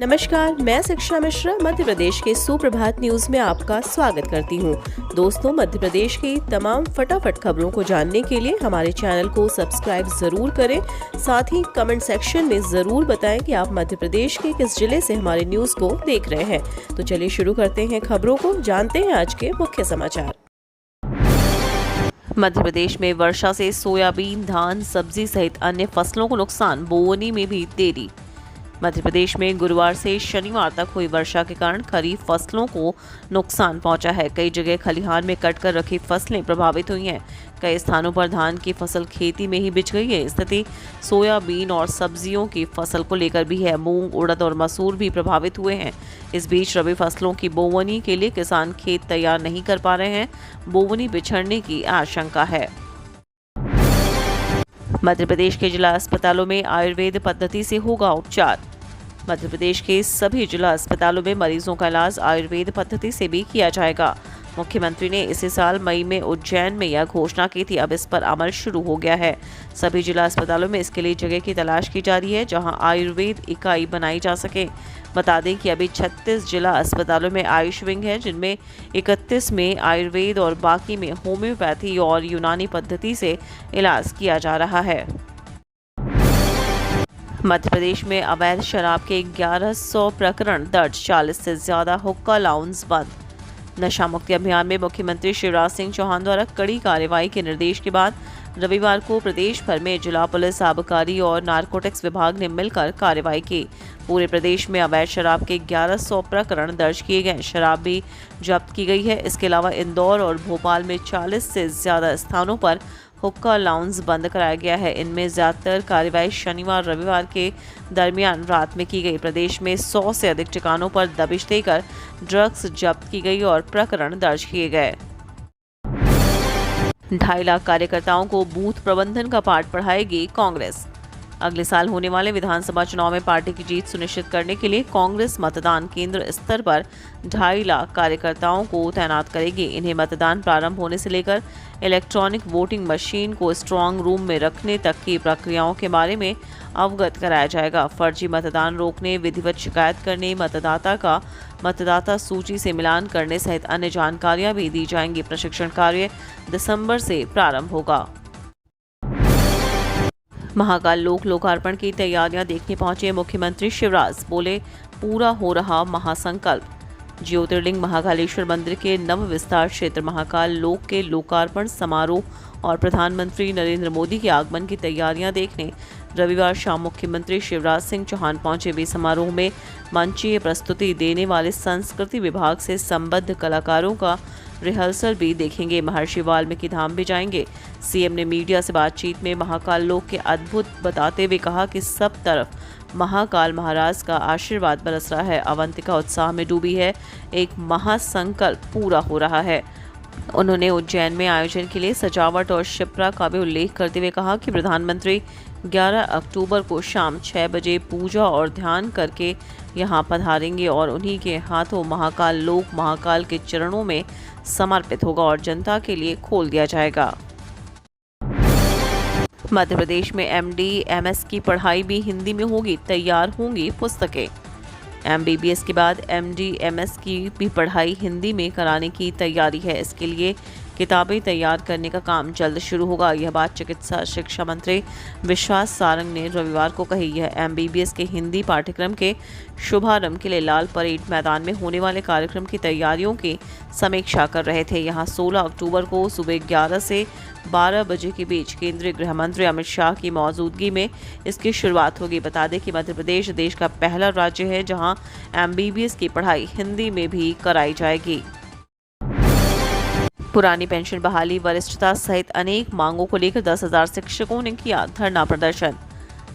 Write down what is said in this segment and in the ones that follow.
नमस्कार, मैं शिक्षा मिश्रा मध्य प्रदेश के सुप्रभात न्यूज में आपका स्वागत करती हूँ। दोस्तों, मध्य प्रदेश की तमाम फटाफट खबरों को जानने के लिए हमारे चैनल को सब्सक्राइब जरूर करें। साथ ही कमेंट सेक्शन में जरूर बताएं कि आप मध्य प्रदेश के किस जिले से हमारे न्यूज को देख रहे हैं। तो चलिए शुरू करते हैं खबरों को, जानते हैं आज के मुख्य समाचार। मध्य प्रदेश में वर्षा से सोयाबीन, धान, सब्जी सहित अन्य फसलों को नुकसान, बोवनी में भी देरी। मध्य प्रदेश में गुरुवार से शनिवार तक हुई वर्षा के कारण खरीफ फसलों को नुकसान पहुंचा है। कई जगह खलिहान में कटकर रखी फसलें प्रभावित हुई हैं। कई स्थानों पर धान की फसल खेती में ही बिछ गई है। स्थिति सोयाबीन और सब्जियों की फसल को लेकर भी है। मूंग, उड़द और मसूर भी प्रभावित हुए हैं। इस बीच रबी फसलों की बोवनी के लिए किसान खेत तैयार नहीं कर पा रहे हैं। बोवनी बिछड़ने की आशंका है। मध्य प्रदेश के जिला अस्पतालों में आयुर्वेद पद्धति से होगा उपचार। मध्य प्रदेश के सभी जिला अस्पतालों में मरीजों का इलाज आयुर्वेद पद्धति से भी किया जाएगा। मुख्यमंत्री ने इसी साल मई में उज्जैन में यह घोषणा की थी। अब इस पर अमल शुरू हो गया है। सभी जिला अस्पतालों में इसके लिए जगह की तलाश की जा रही है जहां आयुर्वेद इकाई बनाई जा सके। बता दें कि अभी 36 जिला अस्पतालों में आयुष विंग है, जिनमें 31 में आयुर्वेद और बाकी में होम्योपैथी और यूनानी पद्धति से इलाज किया जा रहा है। मध्य प्रदेश में अवैध शराब के 1100 प्रकरण दर्ज, 40 से ज्यादा हुक्का लाउंज बंद। नशा मुक्ति अभियान में मुख्यमंत्री शिवराज सिंह चौहान द्वारा कड़ी कार्रवाई के निर्देश के बाद रविवार को प्रदेश भर में जिला पुलिस, आबकारी और नारकोटिक्स विभाग ने मिलकर कार्रवाई की। पूरे प्रदेश में अवैध शराब के 1100 प्रकरण दर्ज किए गए। शराब भी जब्त की गई है। इसके अलावा इंदौर और भोपाल में 40 से ज्यादा स्थानों पर हुक्का लाउंज बंद कराया गया है। इनमें ज्यादातर कार्रवाई शनिवार रविवार के दरमियान रात में की गई। प्रदेश में 100 से अधिक ठिकानों पर दबिश देकर ड्रग्स जब्त की गई और प्रकरण दर्ज किए गए। 2.5 लाख कार्यकर्ताओं को बूथ प्रबंधन का पाठ पढ़ाएगी कांग्रेस। अगले साल होने वाले विधानसभा चुनाव में पार्टी की जीत सुनिश्चित करने के लिए कांग्रेस मतदान केंद्र स्तर पर 2.5 लाख कार्यकर्ताओं को तैनात करेगी। इन्हें मतदान प्रारंभ होने से लेकर इलेक्ट्रॉनिक वोटिंग मशीन को स्ट्रांग रूम में रखने तक की प्रक्रियाओं के बारे में अवगत कराया जाएगा। फर्जी मतदान रोकने, विधिवत शिकायत करने, मतदाता का मतदाता सूची से मिलान करने सहित अन्य जानकारियां भी दी जाएंगी। प्रशिक्षण कार्य दिसंबर से प्रारंभ होगा। महाकाल लोक लोकार्पण की तैयारियां देखने पहुंचे मुख्यमंत्री शिवराज, बोले पूरा हो रहा महासंकल्प। ज्योतिर्लिंग महाकालेश्वर मंदिर के नव विस्तार क्षेत्र महाकाल लोक के लोकार्पण समारोह और प्रधानमंत्री नरेंद्र मोदी के आगमन की तैयारियां देखने रविवार शाम मुख्यमंत्री शिवराज सिंह चौहान पहुंचे। वे समारोह में मंचीय प्रस्तुति देने वाले संस्कृति विभाग से संबद्ध कलाकारों का रिहर्सल भी देखेंगे। महर्षि वाल्मीकि धाम भी जाएंगे। सीएम ने मीडिया से बातचीत में महाकाल लोक के अद्भुत बताते हुए कहा कि सब तरफ महाकाल महाराज का आशीर्वाद बरस रहा है। अवंतिका उत्साह में डूबी है। एक महासंकल्प पूरा हो रहा है। उन्होंने उज्जैन में आयोजन के लिए सजावट और शिप्रा का भी उल्लेख करते हुए कहा कि प्रधानमंत्री 11 अक्टूबर को शाम 6 बजे पूजा और ध्यान करके यहां पधारेंगे और उन्हीं के हाथों महाकाल लोक महाकाल के चरणों में समर्पित होगा और जनता के लिए खोल दिया जाएगा। मध्य प्रदेश में MD, MS की पढ़ाई भी हिंदी में होगी, तैयार होंगी पुस्तकें। MBBS के बाद MD, MS की भी पढ़ाई हिंदी में कराने की तैयारी है। इसके लिए किताबें तैयार करने का काम जल्द शुरू होगा। यह बात चिकित्सा शिक्षा मंत्री विश्वास सारंग ने रविवार को कही। यह MBBS के हिंदी पाठ्यक्रम के शुभारंभ के लिए लाल परेड मैदान में होने वाले कार्यक्रम की तैयारियों की समीक्षा कर रहे थे। यहां 16 अक्टूबर को सुबह 11 से 12 बजे के बीच केंद्रीय गृह मंत्री अमित शाह की मौजूदगी में इसकी शुरुआत होगी। बता दें कि मध्य प्रदेश देश का पहला राज्य है जहां MBBS की पढ़ाई हिंदी में भी कराई जाएगी। पुरानी पेंशन बहाली, वरिष्ठता सहित अनेक मांगों को लेकर 10,000 शिक्षकों ने किया धरना प्रदर्शन।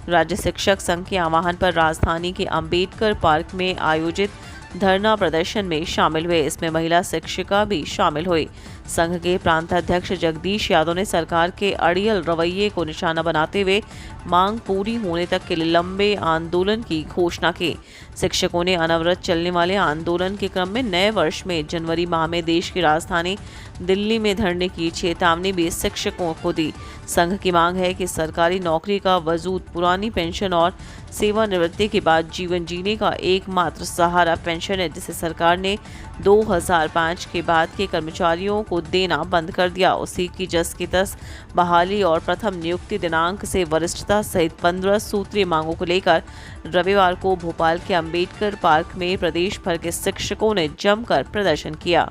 राज्य शिक्षक संघ के आह्वान पर राजधानी के अंबेडकर पार्क में आयोजित धरना प्रदर्शन में शामिल हुए। इसमें महिला शिक्षिका भी शामिल हुई। संघ के प्रांताध्यक्ष जगदीश यादव ने सरकार के अड़ियल रवैये को निशाना बनाते हुए मांग पूरी होने तक के लिए लंबे आंदोलन की घोषणा की। शिक्षकों ने अनवरत चलने वाले आंदोलन के क्रम में नए वर्ष में जनवरी माह में देश की राजधानी दिल्ली में धरने की चेतावनी भी शिक्षकों को दी। संघ की मांग है कि सरकारी नौकरी का वजूद, पुरानी पेंशन और सेवानिवृत्ति के बाद जीवन जीने का एकमात्र सहारा पेंशन है, जिसे सरकार ने 2005 के बाद के कर्मचारियों को देना बंद कर दिया। उसी की जस की तस बहाली और प्रथम नियुक्ति दिनांक से वरिष्ठता सहित 15 सूत्रीय मांगों को लेकर रविवार को भोपाल के अंबेडकर पार्क में प्रदेश भर के शिक्षकों ने जमकर प्रदर्शन किया।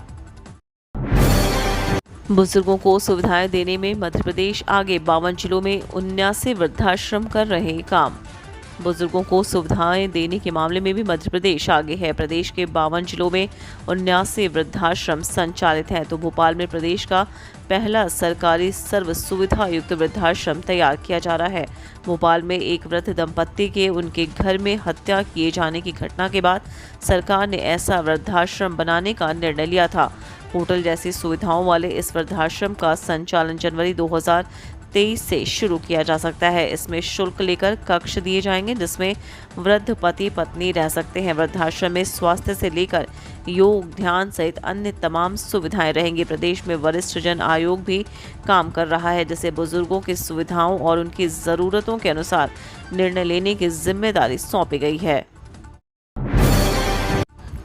बुजुर्गों को सुविधाएं देने में मध्य प्रदेश आगे, 52 जिलों में 79 वृद्धाश्रम कर रहे काम। बुजुर्गों को सुविधाएं देने के मामले में भी मध्य प्रदेश आगे है। प्रदेश के 52 जिलों में 79 वृद्धाश्रम संचालित हैं, तो भोपाल में प्रदेश का पहला सरकारी सर्व सुविधा युक्त वृद्धाश्रम तैयार किया जा रहा है। भोपाल में एक वृद्ध दंपत्ति के उनके घर में हत्या किए जाने की घटना के बाद सरकार ने ऐसा वृद्धाश्रम बनाने का निर्णय लिया था। होटल जैसी सुविधाओं वाले इस वृद्धाश्रम का संचालन जनवरी 2023 से शुरू किया जा सकता है। इसमें शुल्क लेकर कक्ष दिए जाएंगे, जिसमें वृद्ध पति पत्नी रह सकते हैं। वृद्धाश्रम में स्वास्थ्य से लेकर योग, ध्यान सहित अन्य तमाम सुविधाएं रहेंगी। प्रदेश में वरिष्ठ जन आयोग भी काम कर रहा है, जिसे बुजुर्गों की सुविधाओं और उनकी ज़रूरतों के अनुसार निर्णय लेने की जिम्मेदारी सौंपी गई है।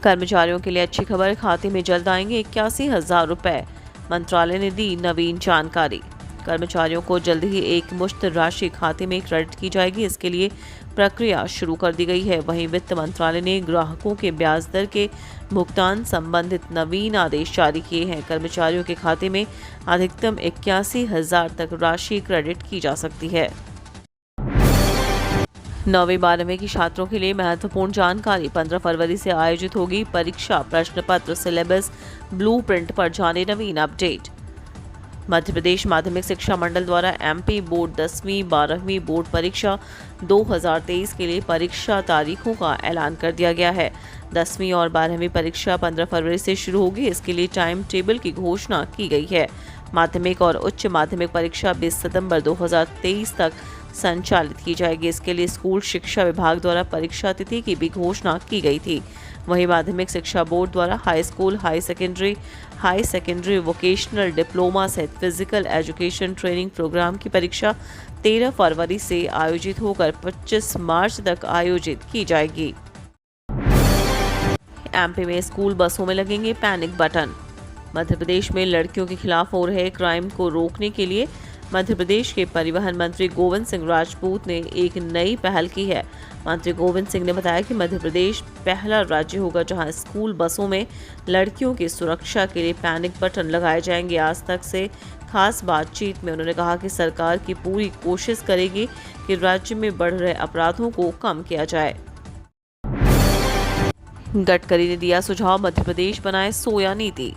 कर्मचारियों के लिए अच्छी खबर, खाते में जल्द आएंगे 81,000 रुपए। मंत्रालय ने दी नवीन जानकारी। कर्मचारियों को जल्द ही एक मुश्त राशि खाते में क्रेडिट की जाएगी। इसके लिए प्रक्रिया शुरू कर दी गई है। वहीं वित्त मंत्रालय ने ग्राहकों के ब्याज दर के भुगतान संबंधित नवीन आदेश जारी किए हैं। कर्मचारियों के खाते में अधिकतम 81,000 तक राशि क्रेडिट की जा सकती है। 9वीं 12वीं की छात्रों के लिए महत्वपूर्ण जानकारी। 15 फरवरी से आयोजित होगी परीक्षा। प्रश्न पत्र, सिलेबस, ब्लूप्रिंट पर जाने नवीन अपडेट। मध्य प्रदेश माध्यमिक शिक्षा मंडल द्वारा एमपी बोर्ड 10वीं 12वीं बोर्ड परीक्षा 2023 के लिए परीक्षा तारीखों का ऐलान कर दिया गया है। 10वीं और 12वीं परीक्षा 15 फरवरी से शुरू होगी। इसके लिए टाइम टेबल की घोषणा की गई है। माध्यमिक और उच्च माध्यमिक परीक्षा 20 सितंबर 2023 तक संचालित की जाएगी। इसके लिए स्कूल शिक्षा विभाग द्वारा परीक्षा तिथि की भी घोषणा की गई थी। वहीं माध्यमिक शिक्षा बोर्ड द्वारा high school, high secondary, vocational diploma सहित फिजिकल एजुकेशन ट्रेनिंग प्रोग्राम की परीक्षा 13 फरवरी से आयोजित होकर 25 मार्च तक आयोजित की जाएगी। एमपी में स्कूल बसों में लगेंगे पैनिक बटन। मध्य प्रदेश में लड़कियों के खिलाफ हो रहे क्राइम को रोकने के लिए मध्य प्रदेश के परिवहन मंत्री गोविंद सिंह राजपूत ने एक नई पहल की है। मंत्री गोविंद सिंह ने बताया कि मध्य प्रदेश पहला राज्य होगा जहां स्कूल बसों में लड़कियों की सुरक्षा के लिए पैनिक बटन लगाए जाएंगे। आज तक से खास बातचीत में उन्होंने कहा कि सरकार की पूरी कोशिश करेगी कि राज्य में बढ़ रहे अपराधों को कम किया जाए। गडकरी ने दिया सुझाव, मध्य प्रदेश बनाए सोया नीति।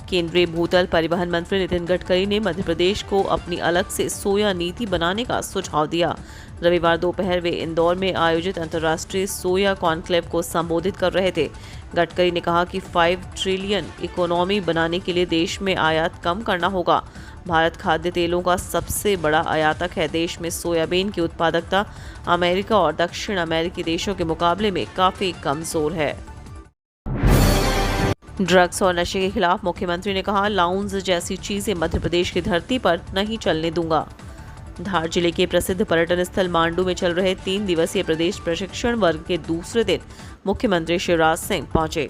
केंद्रीय भूतल परिवहन मंत्री नितिन गडकरी ने मध्य प्रदेश को अपनी अलग से सोया नीति बनाने का सुझाव दिया। रविवार दोपहर वे इंदौर में आयोजित अंतर्राष्ट्रीय सोया कॉन्क्लेव को संबोधित कर रहे थे। गडकरी ने कहा कि 5 ट्रिलियन इकोनॉमी बनाने के लिए देश में आयात कम करना होगा। भारत खाद्य तेलों का सबसे बड़ा आयातक है। देश में सोयाबीन की उत्पादकता अमेरिका और दक्षिण अमेरिकी देशों के मुकाबले में काफी कमजोर है। ड्रग्स और नशे के खिलाफ मुख्यमंत्री ने कहा, लाउंज जैसी चीजें मध्य प्रदेश की धरती पर नहीं चलने दूंगा। धार जिले के प्रसिद्ध पर्यटन स्थल मांडू में चल रहे 3 दिवसीय प्रदेश प्रशिक्षण वर्ग के दूसरे दिन मुख्यमंत्री शिवराज सिंह पहुंचे।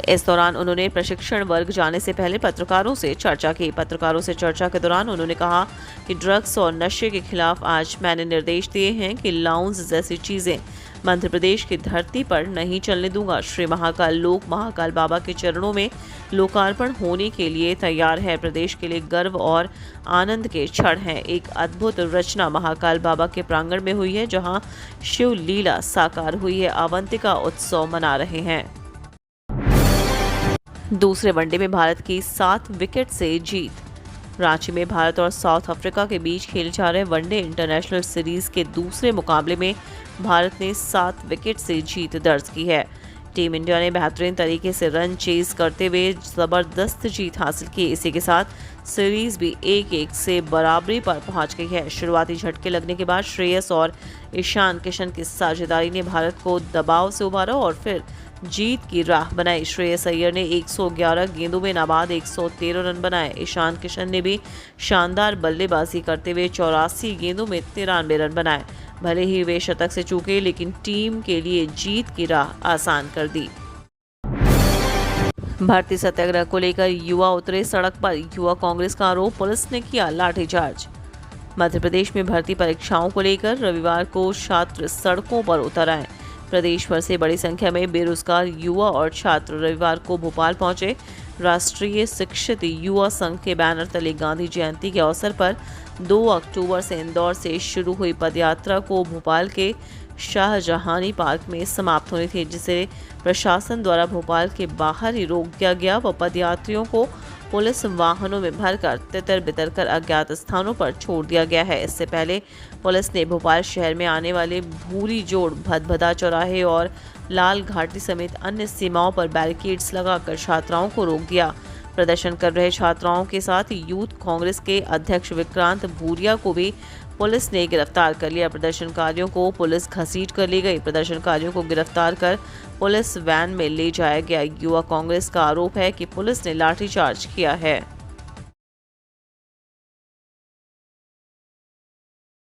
इस दौरान उन्होंने प्रशिक्षण वर्ग जाने से पहले पत्रकारों से चर्चा की। पत्रकारों से चर्चा के दौरान उन्होंने कहा कि ड्रग्स और नशे के खिलाफ आज मैंने निर्देश दिए हैं कि लाउंज जैसी चीजें मध्य प्रदेश की धरती पर नहीं चलने दूंगा। श्री महाकाल लोक महाकाल बाबा के चरणों में लोकार्पण होने के लिए तैयार है। प्रदेश के लिए गर्व और आनंद के क्षण हैं। एक अद्भुत रचना महाकाल बाबा के प्रांगण में हुई है, जहां शिव लीला साकार हुई है। अवंतिका उत्सव मना रहे हैं। दूसरे वनडे में भारत की 7 विकेट से जीत। रांची में भारत और साउथ अफ्रीका के बीच खेले जा रहे वनडे इंटरनेशनल सीरीज के दूसरे मुकाबले में भारत ने 7 विकेट से जीत दर्ज की है। टीम इंडिया ने बेहतरीन तरीके से रन चेज करते हुए जबरदस्त जीत हासिल की। इसी के साथ सीरीज भी 1-1 से बराबरी पर पहुंच गई है। शुरुआती झटके लगने के बाद श्रेयस और ईशान किशन की साझेदारी ने भारत को दबाव से उबारा और फिर जीत की राह बनाई। श्रेयस अय्यर ने 111 गेंदों में नाबाद 113 रन बनाए। ईशान किशन ने भी शानदार बल्लेबाजी करते हुए 84 गेंदों में 93 रन बनाए। भले ही वे शतक से चूके, लेकिन टीम के लिए जीत की राह आसान कर दी। भारतीय सत्याग्रह को लेकर युवा उतरे सड़क पर, युवा कांग्रेस का आरोप, पुलिस ने किया लाठीचार्ज। मध्य प्रदेश में भर्ती परीक्षाओं को लेकर रविवार को छात्र सड़कों पर उतर आए। प्रदेश भर से बड़ी संख्या में बेरोजगार युवा और छात्र रविवार को भोपाल पहुंचे। राष्ट्रीय शिक्षित युवा संघ के बैनर तले गांधी जयंती के अवसर पर 2 अक्टूबर से इंदौर से शुरू हुई पदयात्रा को भोपाल के शाहजहानी पार्क में समाप्त होनी थी, जिसे प्रशासन द्वारा भोपाल के बाहर ही रोक दिया गया व पदयात्रियों को पुलिस वाहनों में भरकर तितर बितर कर अज्ञात स्थानों पर छोड़ दिया गया है। इससे पहले पुलिस ने भोपाल शहर में आने वाले भूरी जोड़, भदभदा चौराहे और लाल घाटी समेत अन्य सीमाओं पर बैरिकेड्स लगाकर छात्राओं को रोक दिया। प्रदर्शन कर रहे छात्राओं के साथ यूथ कांग्रेस के अध्यक्ष विक्रांत भूरिया को भी पुलिस ने गिरफ्तार कर लिया। प्रदर्शनकारियों को पुलिस घसीट कर ले गई। प्रदर्शनकारियों को गिरफ्तार कर पुलिस वैन में ले जाया गया। युवा कांग्रेस का आरोप है कि पुलिस ने लाठीचार्ज किया है।